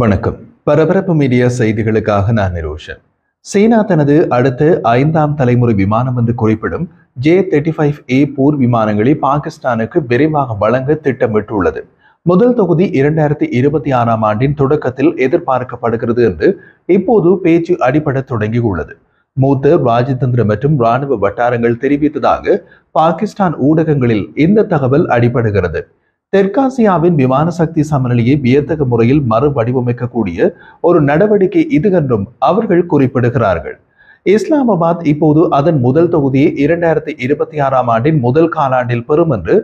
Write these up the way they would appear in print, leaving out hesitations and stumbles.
வணக்கம். பரபரப்பு மீடியா செய்திகளுக்காக நான் நிரோஷன். சீனா தனது அடுத்த 5ஆம் தலைமுறை விமானம் என்று குறிப்பிடும் J-35A போர் விமானங்களை பாகிஸ்தானுக்கு விரைவாக வழங்க திட்டமிட்டுள்ளது. முதல் தொகுதி 2026ஆம் ஆண்டின் தொடக்கத்தில் எதிர்பார்க்கப்படுகிறது என்று இப்போது பேச்சு அடிபட தொடங்கியுள்ளது. மூத்த ராஜதந்திர மற்றும் இராணுவ வட்டாரங்கள் தெரிவித்ததாக பாகிஸ்தான் ஊடகங்களில் இந்த தகவல் அடிபடுகிறது. தெற்காசியாவின் விமான சக்தி சமநிலையை வியத்தகு முறையில் மறு வடிவமைக்கக்கூடிய ஒரு நடவடிக்கை இது என்றும் அவர்கள் குறிப்பிடுகிறார்கள். இஸ்லாமாபாத் இப்போது அதன் முதல் தொகுதியை 2026ஆம் ஆண்டின் முதல் காலாண்டில் பெறும் என்று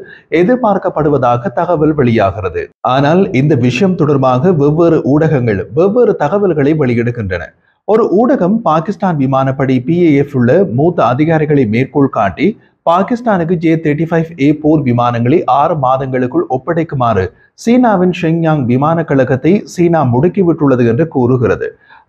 எதிர்பார்க்கப்படுவதாக தகவல் வெளியாகிறது. ஆனால் இந்த விஷயம் தொடர்பாக வெவ்வேறு ஊடகங்கள் வெவ்வேறு தகவல்களை வெளியிடுகின்றன. ஒரு ஊடகம் பாகிஸ்தான் விமானப்படை PAF உள்ள மூத்த அதிகாரிகளை மேற்கோள் காட்டி பாகிஸ்தானுக்கு J-35A போர் விமானங்களை 6 மாதங்களுக்குள் ஒப்படைக்குமாறு சீனாவின் ஷெங்யாங் விமான கழகத்தை சீனா முடுக்கிவிட்டுள்ளது என்று கூறுகிறது.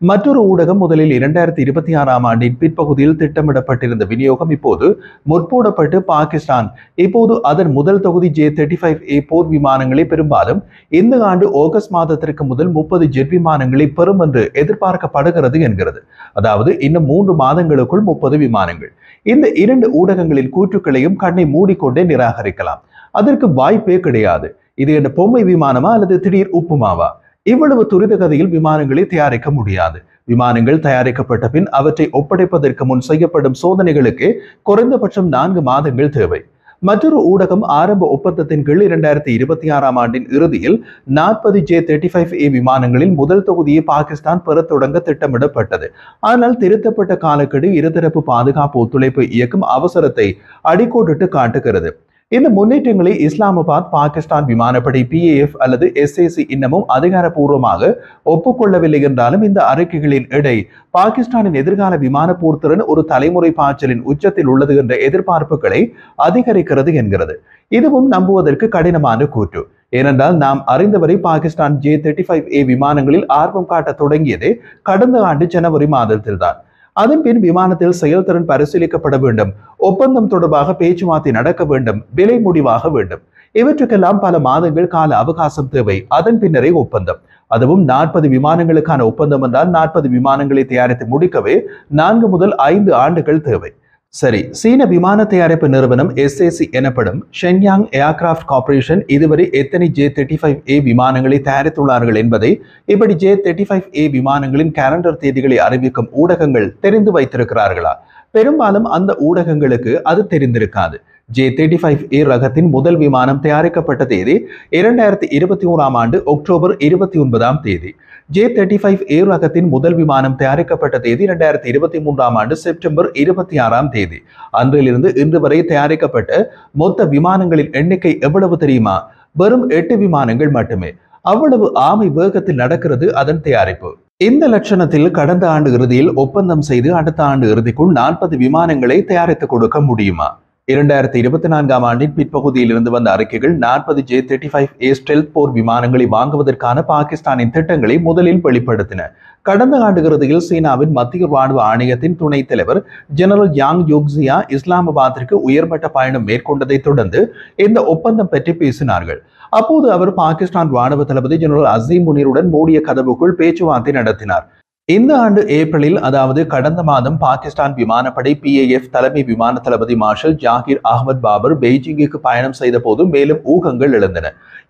மற்றொரு ஊடகம் முதலில் 2026ஆம் ஆண்டின் பிற்பகுதியில் திட்டமிடப்பட்டிருந்த விநியோகம் இப்போது முற்போடப்பட்டு பாகிஸ்தான் இப்போது அதன் முதல் தொகுதி J-35A போர் விமானங்களை பெரும்பாலும் இந்த ஆண்டு ஆகஸ்ட் மாதத்திற்கு முதல் 30 ஜெட் விமானங்களை பெறும் என்று எதிர்பார்க்கப்படுகிறது என்கிறது. அதாவது இன்னும் 3 மாதங்களுக்குள் 30 விமானங்கள். இந்த இரண்டு ஊடகங்களின் கூற்றுக்களையும் கண்ணை மூடிக்கொண்டே நிராகரிக்கலாம். அதற்கு வாய்ப்பே கிடையாது. இது என்ன பொம்மை விமானமா அல்லது திடீர் உப்புமாவா? இவ்வளவு துரித கதையில் விமானங்களை தயாரிக்க முடியாது. விமானங்கள் தயாரிக்கப்பட்ட பின் அவற்றை ஒப்படைப்பதற்கு முன் செய்யப்படும் சோதனைகளுக்கு குறைந்தபட்சம் 4 மாதங்கள் தேவை. மற்றொரு ஊடகம் ஆரம்ப ஒப்பந்தத்தின் கீழ் 2026ஆம் ஆண்டின் இறுதியில் 40 J-35A விமானங்களில் முதல் தொகுதியை பாகிஸ்தான் பெற தொடங்க திட்டமிடப்பட்டது. ஆனால் திருத்தப்பட்ட காலக்கெடு இருதரப்பு பாதுகாப்பு ஒத்துழைப்பு இயக்கும் அவசரத்தை அடிக்கோடிட்டு காட்டுகிறது. இந்த முன்னேற்றங்களை இஸ்லாமாபாத் பாகிஸ்தான் விமானப்படை PAF அல்லது SAC இன்னமும் அதிகாரப்பூர்வமாக ஒப்புக்கொள்ளவில்லை என்றாலும் இந்த அறிக்கைகளின் எடை பாகிஸ்தானின் எதிர்கால விமான போர்த்திறன் ஒரு தலைமுறை பாய்ச்சலின் உச்சத்தில் உள்ளது என்ற எதிர்பார்ப்புகளை அதிகரிக்கிறது என்கிறது. இதுவும் நம்புவதற்கு கடினமான கூற்று. ஏனென்றால் நாம் அறிந்தவரை பாகிஸ்தான் J-35A விமானங்களில் ஆர்வம் காட்ட தொடங்கியதே கடந்த ஆண்டு ஜனவரி மாதத்தில்தான். அதன் பின் விமானத்தில் செயல்திறன் பரிசீலிக்கப்பட வேண்டும், ஒப்பந்தம் தொடர்பாக பேச்சுவார்த்தை நடக்க வேண்டும், விலை முடிவாக வேண்டும். இவற்றுக்கெல்லாம் பல மாதங்கள் கால அவகாசம் தேவை. அதன் பின்னரே ஒப்பந்தம். அதுவும் 40 விமானங்களுக்கான ஒப்பந்தம் என்றால் 40 விமானங்களை தயாரித்து முடிக்கவே 4 முதல் 5 ஆண்டுகள் தேவை. சரி, சீன விமான தயாரிப்பு நிறுவனம் SAC எனப்படும் ஷென்யாங் ஏர்கிராஃப்ட் கார்ப்பரேஷன் இதுவரை எத்தனை J-35A விமானங்களை தயாரித்துள்ளார்கள் என்பதை இப்படி J-35A விமானங்களின் கேலண்டர் தேதிகளை அறிவிக்கும் ஊடகங்கள் தெரிந்து வைத்திருக்கிறார்களா? பெரும்பாலும் அந்த ஊடகங்களுக்கு அது தெரிந்திருக்காது. J-35A ரகத்தின் முதல் விமானம் தயாரிக்கப்பட்ட தேதி 2021ஆம் ஆண்டு அக்டோபர் 29ஆம் தேதி. J-35A ரகத்தின் முதல் விமானம் தயாரிக்கப்பட்ட தேதி 2023ஆம் ஆண்டு செப்டம்பர் 26ஆம் தேதி. அன்றிலிருந்து இன்று வரை தயாரிக்கப்பட்ட மொத்த விமானங்களின் எண்ணிக்கை எவ்வளவு தெரியுமா? வெறும் 8 விமானங்கள் மட்டுமே. அவ்வளவு ஆமை வேகத்தில் நடக்கிறது அதன் தயாரிப்பு. இந்த லட்சணத்தில் கடந்த ஆண்டு இறுதியில் ஒப்பந்தம் செய்து அடுத்த ஆண்டு இறுதிக்குள் 40 விமானங்களை தயாரித்து கொடுக்க முடியுமா? 2024ஆம் ஆண்டின் பிற்பகுதியில் இருந்து வந்த அறிக்கைகள் 40 J-35A ஸ்டெல்த் போர் விமானங்களை வாங்குவதற்கான பாகிஸ்தானின் திட்டங்களை முதலில் வெளிப்படுத்தின. கடந்த ஆண்டு இறுதியில் சீனாவின் மத்திய ராணுவ ஆணையத்தின் துணைத் தலைவர் ஜெனரல் யாங் யோக்ஸியா இஸ்லாமாபாத்திற்கு உயர்மட்ட பயணம் மேற்கொண்டதை தொடர்ந்து இந்த ஒப்பந்தம் பற்றி பேசினார்கள். அப்போது அவர் பாகிஸ்தான் ராணுவ தளபதி ஜெனரல் அசீம் முனீருடன் மூடிய கதவுக்குள் பேச்சுவார்த்தை நடத்தினார். இந்த ஆண்டு ஏப்ரலில், அதாவது கடந்த மாதம், பாகிஸ்தான் விமானப்படை PAF தலைமை விமான தளபதி மார்ஷல் ஜாகிர் அகமது பாபர் பெய்ஜிங்குக்கு பயணம் செய்த போது மேலும் ஊகங்கள் எழுந்தன.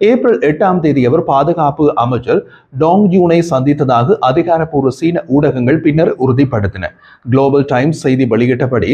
ஏப்ரல் 8ஆம் தேதி அவர் பாதுகாப்பு அமைச்சர் டாங் ஜூனை சந்தித்ததாக அதிகாரப்பூர்வ சீன ஊடகங்கள் பின்னர் உறுதிப்படுத்தின. குளோபல் டைம்ஸ் செய்தி வெளியிட்டபடி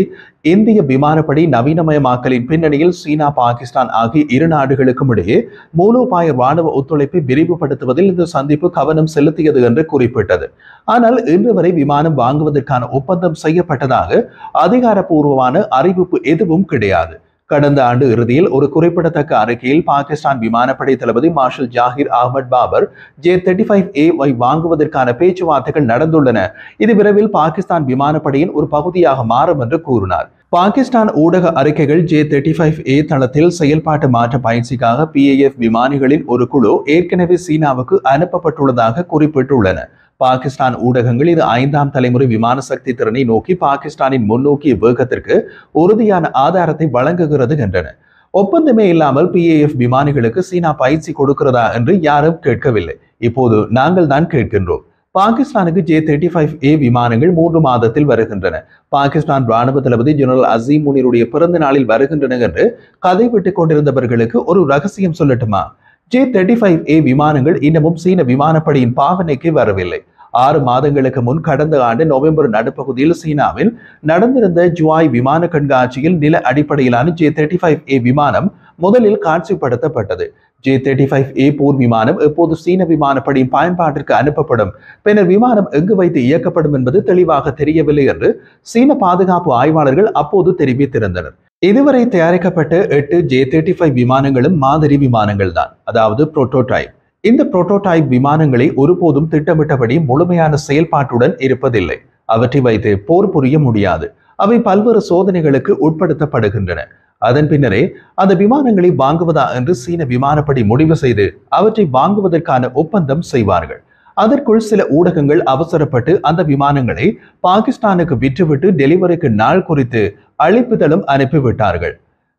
இந்திய விமானப்படை நவீனமயமாக்கலின் பின்னணியில் சீனா பாகிஸ்தான் ஆகிய இரு நாடுகளுக்கும் இடையே மூலோபாய ராணுவ ஒத்துழைப்பை விரிவுபடுத்துவதில் இந்த சந்திப்பு கவனம் செலுத்தியது என்று குறிப்பிட்டது. ஆனால் இன்று வரை விமானம் வாங்குவதற்கான ஒப்பந்தம் செய்யப்பட்டதாக அதிகாரப்பூர்வமான அறிவிப்பு எதுவும் கிடையாது. கடந்த ஆண்டு இறுதியில் ஒரு குறிப்பிடத்தக்க அறிக்கையில் பாகிஸ்தான் விமானப்படை தளபதி மார்ஷல் ஜாகிர் அகமது பாபர் J-35A வாங்குவதற்கான பேச்சுவார்த்தைகள் நடந்துள்ளன, இது விரைவில் பாகிஸ்தான் விமானப்படையின் ஒரு பகுதியாக மாறும் என்று கூறினார். பாகிஸ்தான் ஊடக அறிக்கைகள் J-35A தளத்தில் செயல்பாட்டு மாற்ற பயிற்சிக்காக PAF விமானிகளின் ஒரு குழு ஏற்கனவே சீனாவுக்கு அனுப்பப்பட்டுள்ளதாக குறிப்பிட்டுள்ளன. பாகிஸ்தான் ஊடகங்கள் இது 5ஆம் தலைமுறை விமான சக்தி திறனை நோக்கி பாகிஸ்தானின் முன்னோக்கிய வேகத்திற்கு உறுதியான ஆதாரத்தை வழங்குகிறது என்றன. ஒப்பந்தமே இல்லாமல் PAF விமானிகளுக்கு சீனா பயிற்சி கொடுக்கிறதா என்று யாரும் கேட்கவில்லை. இப்போது நாங்கள் தான் கேட்கின்றோம். பாகிஸ்தானுக்கு J-35A விமானங்கள் 3 மாதத்தில் வருகின்றன. பாகிஸ்தான் ராணுவ தளபதி ஜெனரல் அசீம் முனிருடைய பிறந்த நாளில் வருகின்றன என்று கதை விட்டுக் கொண்டிருந்தவர்களுக்கு ஒரு ரகசியம் சொல்லட்டுமா? J-35A விமானங்கள் இன்னமும் சீன விமானப்படையின் பாவனைக்கு வரவில்லை. 6 மாதங்களுக்கு முன் கடந்த ஆண்டு நவம்பர் நடுப்பகுதியில் சீனாவில் நடந்திருந்த ஜுவாய் விமான கண்காட்சியில் நில அடிப்படையிலான J-35A விமானம் முதலில் காட்சிப்படுத்தப்பட்டது. J-35A போர் விமானம் எப்போது சீன விமானப்படையின் பயன்பாட்டிற்கு அனுப்பப்படும், பின்னர் விமானம் எங்கு வைத்து இயக்கப்படும் என்பது தெளிவாக தெரியவில்லை என்று சீன பாதுகாப்பு ஆய்வாளர்கள் அப்போது தெரிவித்திருந்தனர். இதுவரை தயாரிக்கப்பட்ட 8 J-35 விமானங்களும் மாதிரி விமானங்கள் தான், அதாவது புரோட்டோடைப். இந்த புரோட்டோடைப் விமானங்களை ஒருபோதும் திட்டமிட்டபடி முழுமையான செயல்பாட்டுடன் இருப்பதில்லை. அவற்றை வைத்து போர் புரிய முடியாது. அவை பல்வேறு சோதனைகளுக்கு உட்படுத்தப்படுகின்றன. அதன் பின்னரே அந்த விமானங்களை வாங்குவதா என்று சீன விமானப்படை முடிவு செய்து அவற்றை வாங்குவதற்கான ஒப்பந்தம் செய்வார்கள். அதற்குள் சில ஊடகங்கள் அவசரப்பட்டு அந்த விமானங்களை பாகிஸ்தானுக்கு விற்றுவிட்டு டெலிவரிக்கு நாள் குறித்து அழைப்புதலும் அனுப்பிவிட்டார்கள்.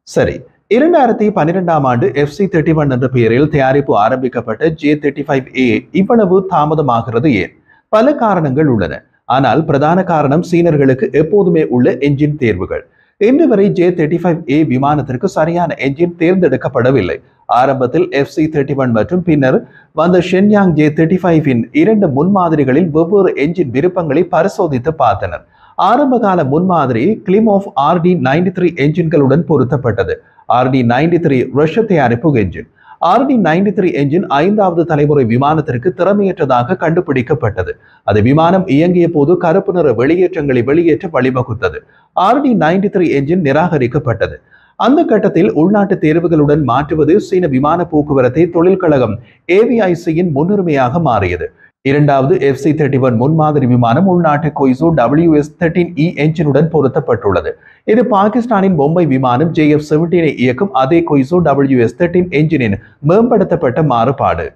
சரி, 2012ஆம் ஆண்டு FC-31 என்ற பெயரில் தயாரிப்பு ஆரம்பிக்கப்பட்ட J-35A இவ்வளவு தாமதமாகிறது ஏன்? பல காரணங்கள் உள்ளன. ஆனால் பிரதான காரணம் சீனர்களுக்கு எப்போதுமே உள்ள என்ஜின் தேர்வுகள். இன்று வரை J-35A விமானத்திற்கு சரியான என்ஜின் தேர்ந்தெடுக்கப்படவில்லை. ஆரம்பத்தில் FC-31 மற்றும் பின்னர் வந்த ஷென்யாங் J-35இன் 2 முன்மாதிரிகளில் வெவ்வேறு என்ஜின் விருப்பங்களை பரிசோதித்து பார்த்தனர். ஆரம்பகால முன்மாதிரி கிளிமோஃப் RD-93 என்ஜின்களுடன் பொருத்தப்பட்டது. RD-93 ரஷ்ய தயாரிப்பு என்ஜின். RD-93 என்ஜின் 5வது தலைமுறை விமானத்திற்கு திறமையற்றதாக கண்டுபிடிக்கப்பட்டது. அது விமானம் இயங்கிய போது கருப்பு நிற வெளியேற்றங்களை வெளியேற்ற வழிவகுத்தது. RD-93 என்ஜின் நிராகரிக்கப்பட்டது. அந்த கட்டத்தில் உள்நாட்டு தேர்வுகளுடன் மாற்றுவது சீன விமான போக்குவரத்தை தொழிற்கழகம் AVICயின் முன்னுரிமையாக மாறியது. இரண்டாவது FC-31 முன்மாதிரி விமானம் உள்நாட்டு கொய்சோ WS-13E என்ஜினுடன் பொருத்தப்பட்டுள்ளது. இது பாகிஸ்தானின் பொம்மை விமானம் JF-17 இயக்கும் அதே கொய்சோ WS-13 என்ஜினின் மேம்படுத்தப்பட்ட மாறுபாடு.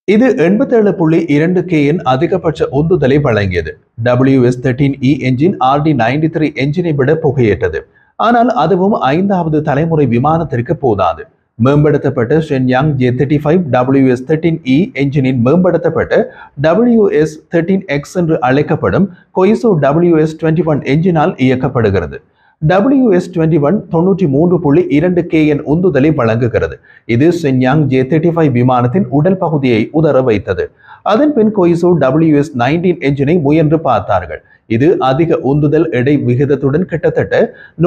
இது 87.2 kN அதிகபட்ச உந்துதலை வழங்கியது. WS-13E என்ஜின் RD-93 என்ஜினை விட புகையேற்றது. ஆனால் அதுவும் 5வது தலைமுறை விமானத்திற்கு போதாது. மேம்படுத்தப்பட்ட ஷென்யாங் J-35 WS-13E என்ஜினின் மேம்படுத்தப்பட்ட WS-13X என்று அழைக்கப்படும் கொய்சோ WS-21 என்ஜினால் இயக்கப்படுகிறது. WS-21 93.2 kN உந்துதலை வழங்குகிறது. இது ஷென்யாங் J-35 விமானத்தின் உடல் பகுதியை உதற வைத்தது. அதன் பின் கொய்சோ WS-19 என்ஜினை முயன்று பார்த்தார்கள். இது அதிக உந்துதல் எடை விகிதத்துடன் கிட்டத்தட்ட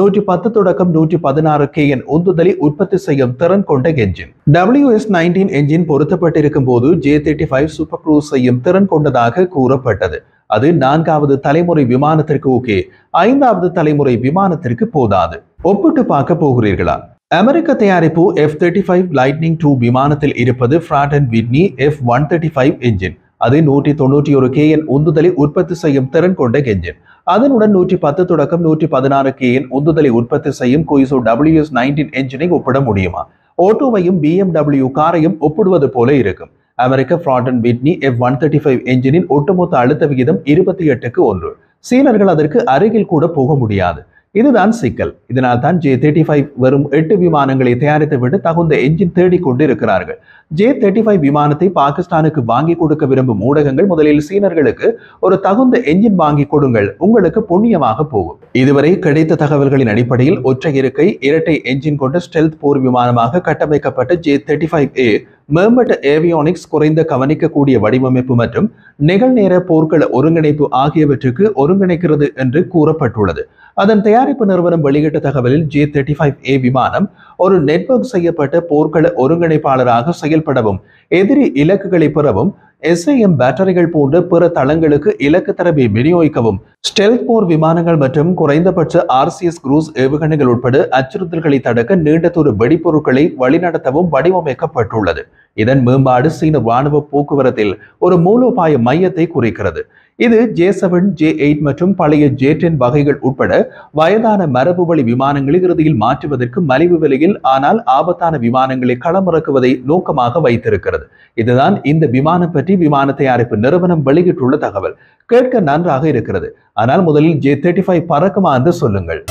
110 தொடக்கம் 116 kN உந்துதலை உற்பத்தி செய்யும் திறன் கொண்ட என்ஜின். WS-19 என்ஜின் பொருத்தப்பட்டிருக்கும் போது J-35 சூப்பர் க்ரூஸ் செய்யும் திறன் கொண்டதாக கூறப்பட்டது. அது 4வது தலைமுறை விமானத்திற்கு ஓகே, 5வது தலைமுறை விமானத்திற்கு போதாது. ஒப்பிட்டு பார்க்க போகிறீர்களா? அமெரிக்க தயாரிப்பு F-35 Lightning II விமானத்தில் இருப்பது Pratt & Whitney F-135 என்ஜின். அது 191 kN உந்துதலை உற்பத்தி செய்யும் திறன் கொண்ட என்ஜின். அதனுடன் 110 தொடக்கம் 116 kN உந்துதலை உற்பத்தி செய்யும் கொய்சோ WS-19 என்ஜினை ஒப்பிட முடியுமா? ஓட்டோவையும் BMW காரையும் ஒப்பிடுவது போல இருக்கும். அமெரிக்க Pratt & Whitney F-135 என்ஜினின் ஒட்டுமொத்த அழுத்த விகிதம் 28:1. சீனர்கள் அதற்கு அருகில் கூட போக முடியாது. இதுதான் சிக்கல். இதனால் தான் J-35 வெறும் 8 விமானங்களை தயாரித்துவிட்டு தகுந்த என்ஜின் தேடிக்கொண்டு இருக்கிறார்கள். J-35 விமானத்தை பாகிஸ்தானுக்கு வாங்கி கொடுக்க விரும்பும் ஊடகங்கள் முதலில் சீனர்களுக்கு ஒரு தகுந்த என்ஜின் வாங்கி கொடுங்கள், உங்களுக்கு புண்ணியமாக போகும். இதுவரை கிடைத்த தகவல்களின் அடிப்படையில் ஒற்றை இருக்கை இரட்டை என்ஜின் கொண்ட ஸ்டெல்த் போர் விமானமாக கட்டமைக்கப்பட்ட J-35A மேம்பட்ட ஏவியானிக்ஸ், குறைந்த கவனிக்கக்கூடிய வடிவமைப்பு மற்றும் நிகழ்நேர போர்க்கள ஒருங்கிணைப்பு ஆகியவற்றுக்கு ஒருங்கிணைக்கிறது என்று கூறப்பட்டுள்ளது. அதன் தயாரிப்பு நிறுவனம் வெளியிட்ட தகவலில் J-35A விமானம் ஒரு நெட்வொர்க் செய்யப்பட்ட போர்க்கள ஒருங்கிணைப்பாளராக செயல்படவும், எதிரி இலக்குகளை பெறவும், SAM பேட்டரிகள் போன்ற பிற தளங்களுக்கு இலக்கு தரவை விநியோகிக்கவும், ஸ்டெல்த் போர் விமானங்கள் மற்றும் குறைந்தபட்ச RCS குரூஸ் ஏவுகணைகள் உட்பட அச்சுறுத்தல்களை தடுக்க நீண்ட தூர வெடிப்பொருட்களை வழிநடத்தவும் வடிவமைக்கப்பட்டுள்ளது. இதன் மேம்பாடு சீன ராணுவ போக்குவரத்தில் ஒரு மூலோபாய மையத்தை குறிக்கிறது. இது J-7, J-8 மற்றும் பழைய J-10 வகைகள் உட்பட வயதான மரபு வழி விமானங்களை இறுதியில் மாற்றுவதற்கு மலிவு விலையில் ஆனால் ஆபத்தான விமானங்களை களமிறக்குவதை நோக்கமாக வைத்திருக்கிறது. இதுதான் இந்த விமானம் பற்றி விமான தயாரிப்பு நிறுவனம் வெளியிட்டுள்ள தகவல். கேட்க நன்றாக இருக்கிறது. ஆனால் முதலில் J-35 பறக்குமா என்று சொல்லுங்கள்.